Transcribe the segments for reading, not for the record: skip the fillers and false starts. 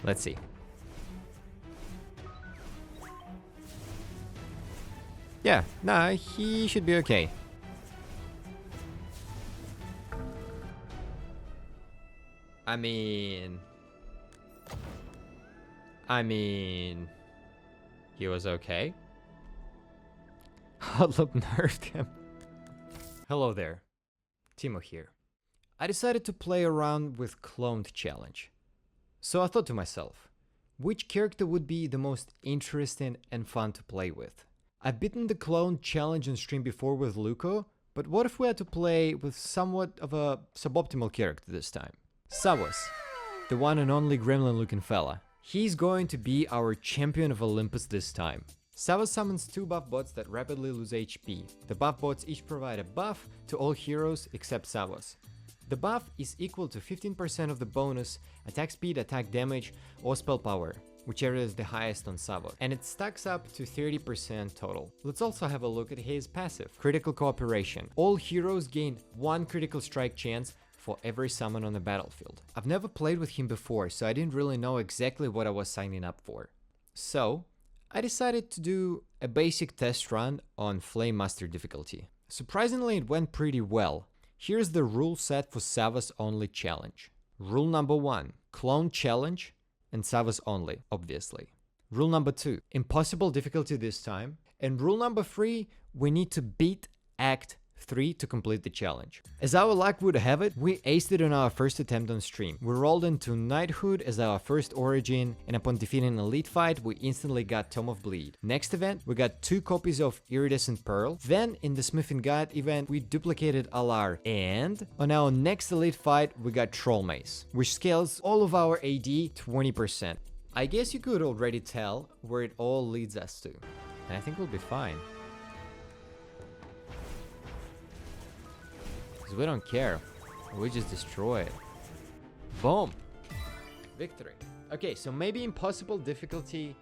Let's see. Yeah, nah, he should be okay. I mean, he was okay. Outlook nerfed him. Hello there, Timo here. I decided to play around with Cloned Challenge. So I thought to myself, which character would be the most interesting and fun to play with? I've beaten the Clone Challenge on stream before with Luco, but what if we had to play with somewhat of a suboptimal character this time? Savos, the one and only gremlin-looking fella. He's going to be our champion of Olympus this time. Savos summons 2 buff bots that rapidly lose HP. The buff bots each provide a buff to all heroes except Savos. The buff is equal to 15% of the bonus, attack speed, attack damage, or spell power, whichever is the highest on Savos, and it stacks up to 30% total. Let's also have a look at his passive, Critical Cooperation. All heroes gain 1 critical strike chance for every summon on the battlefield. I've never played with him before, so I didn't really know exactly what I was signing up for. So, I decided to do a basic test run on Flame Master difficulty. Surprisingly, it went pretty well. Here's the rule set for SavosOnlyChallenge. Rule number 1, Clone Challenge and Savos only, obviously. Rule number 2, impossible difficulty this time. And rule number 3, we need to beat Act 3 to complete the challenge. As our luck would have it, we aced it on our first attempt on stream. We rolled into Knighthood as our first origin, and upon defeating an elite fight, we instantly got Tome of Bleed. Next event, we got 2 copies of Iridescent Pearl. Then, in the Smithing God event, we duplicated Alar. And on our next elite fight, we got Troll Mace, which scales all of our AD 20%. I guess you could already tell where it all leads us to. And I think we'll be fine. We don't care. We just destroy it. Boom. Victory. Okay, so maybe impossible difficulty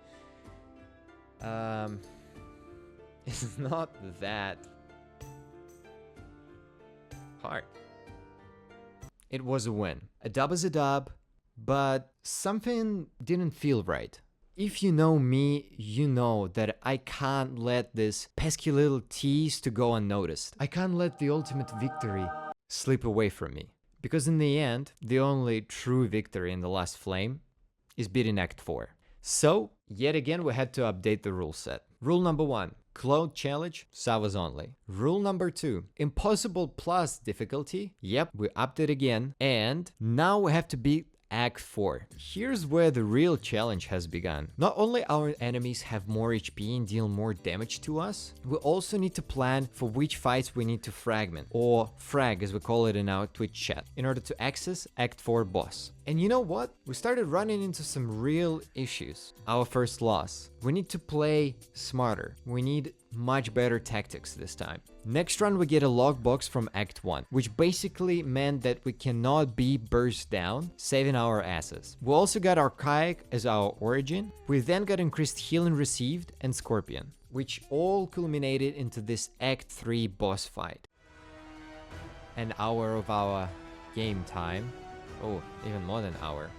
is not that hard. It was a win. A dub is a dub, but something didn't feel right. If you know me, you know that I can't let this pesky little tease to go unnoticed. I can't let the ultimate victory slip away from me. Because in the end, the only true victory in TheLastFlame is beating Act 4. So, yet again we had to update the rule set. Rule number 1, Clone Challenge, Savos only. Rule number 2, Impossible plus difficulty. Yep, we upped it again. And now we have to beat Act 4. Here's where the real challenge has begun. Not only our enemies have more HP and deal more damage to us, we also need to plan for which fights we need to fragment, or frag as we call it in our Twitch chat, in order to access Act 4 boss. And you know what? We started running into some real issues. Our first loss. We need to play smarter. We need much better tactics this time. Next run we get a logbox from Act 1, which basically meant that we cannot be burst down, saving our asses. We also got Archaic as our origin. We then got increased healing received and Scorpion, which all culminated into this Act 3 boss fight. An hour of our game time, oh, even more than an hour,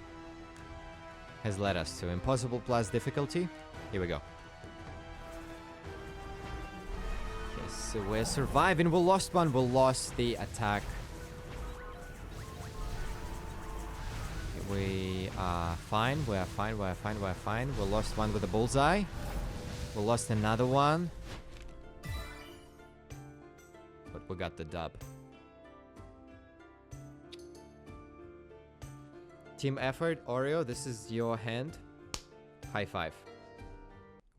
has led us to Impossible plus difficulty. Here we go. So we're surviving. We lost one. We lost the attack. We are fine. We are fine. We are fine. We are fine. We lost one with a bullseye. We lost another one. But we got the dub. Team effort, Oreo, this is your hand. High five.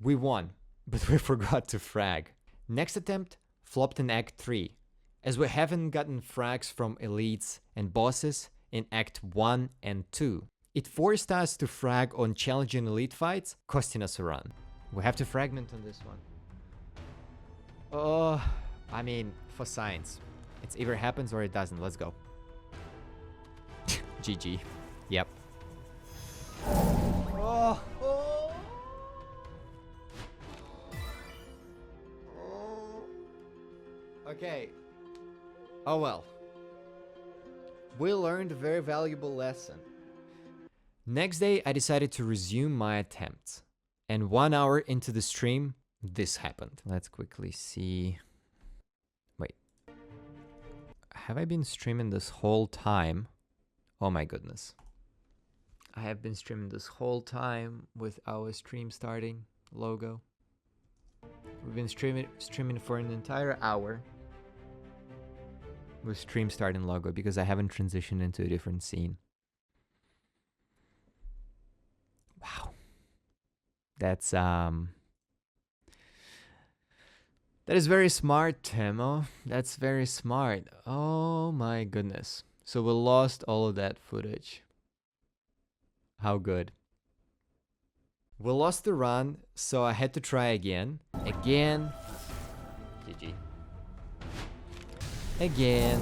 We won, but we forgot to frag. Next attempt flopped in Act 3, as we haven't gotten frags from elites and bosses in Act 1 and 2. It forced us to frag on challenging elite fights, costing us a run. We have to fragment on this one. Oh, I mean, for science. It either happens or it doesn't. Let's go. GG. Yep. Oh, oh. Okay. Oh well. We learned a very valuable lesson. Next day, I decided to resume my attempts. And 1 hour into the stream, this happened. Let's quickly see. Wait. Have I been streaming this whole time? Oh my goodness. I have been streaming this whole time with our stream starting logo. We've been streaming for an entire hour with stream starting logo because I haven't transitioned into a different scene. Wow. That is very smart, Timo. That's very smart. Oh my goodness. So we lost all of that footage. How good. We lost the run, so I had to try again. Again. GG. Again.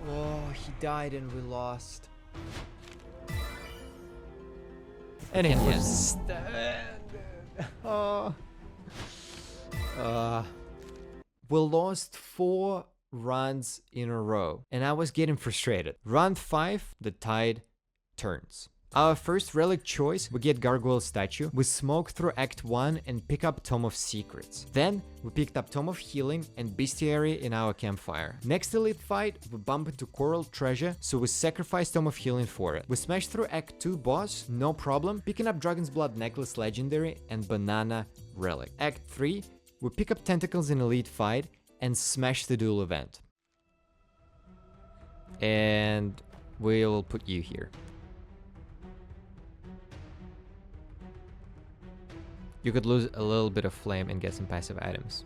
Oh, he died and we lost. And it was... Oh. We lost 4 runs in a row, and I was getting frustrated. Round 5, the tide turns. Our first relic choice, we get Gargoyle Statue. We smoke through Act 1 and pick up Tome of Secrets. Then, we picked up Tome of Healing and Bestiary in our campfire. Next elite fight, we bump into Coral Treasure, so we sacrifice Tome of Healing for it. We smash through Act 2 boss, no problem, picking up Dragon's Blood Necklace Legendary and Banana Relic. Act 3, we pick up Tentacles in elite fight and smash the duel event. And we'll put you here. You could lose a little bit of flame and get some passive items.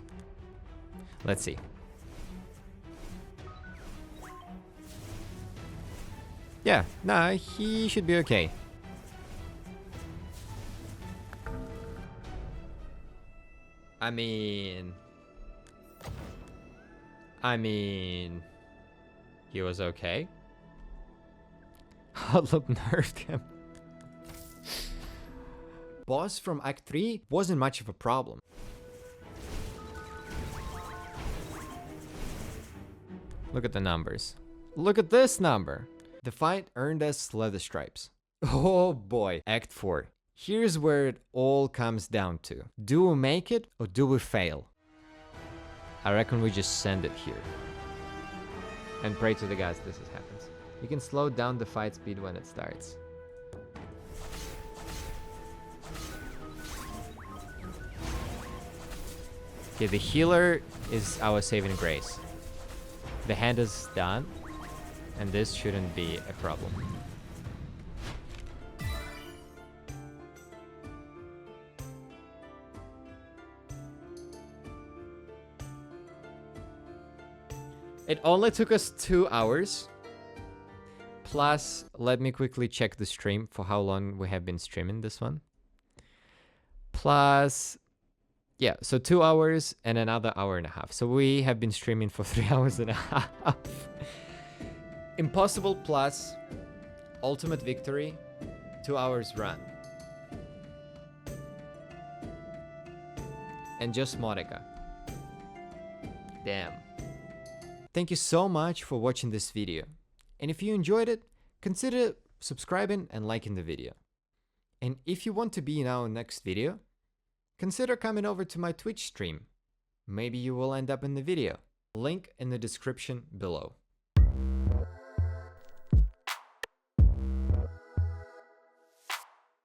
Let's see. Yeah, nah, he should be okay. I mean, he was okay. Huddleup nerfed him. Boss from Act 3 wasn't much of a problem. Look at the numbers. Look at this number. The fight earned us leather stripes. Oh boy. Act 4. Here's where it all comes down to. Do we make it or do we fail? I reckon we just send it here. And pray to the gods this happens. You can slow down the fight speed when it starts. Okay, the healer is our saving grace. The hand is done, and this shouldn't be a problem. It only took us 2 hours. Plus, let me quickly check the stream for how long we have been streaming this one. Plus... yeah, so 2 hours and another hour and a half. So we have been streaming for 3 hours and a half. Impossible plus ultimate victory, 2 hours run. And just Modica. Damn. Thank you so much for watching this video. And if you enjoyed it, consider subscribing and liking the video. And if you want to be in our next video, consider coming over to my Twitch stream. Maybe you will end up in the video. Link in the description below.